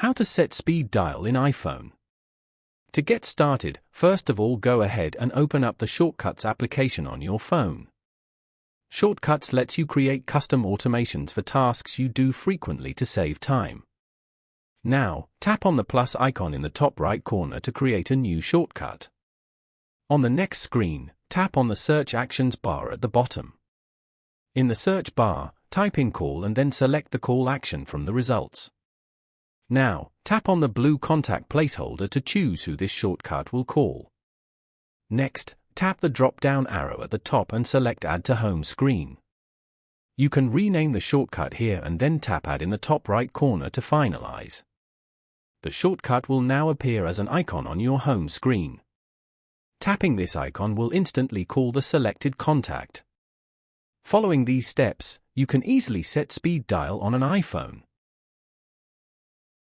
How to set speed dial in iPhone. To get started, first of all go ahead and open up the Shortcuts application on your phone. Shortcuts lets you create custom automations for tasks you do frequently to save time. Now, tap on the plus icon in the top right corner to create a new shortcut. On the next screen, tap on the search actions bar at the bottom. In the search bar, type in call and then select the call action from the results. Now, tap on the blue contact placeholder to choose who this shortcut will call. Next, tap the drop-down arrow at the top and select Add to Home Screen. You can rename the shortcut here and then tap Add in the top right corner to finalize. The shortcut will now appear as an icon on your home screen. Tapping this icon will instantly call the selected contact. Following these steps, you can easily set speed dial on an iPhone.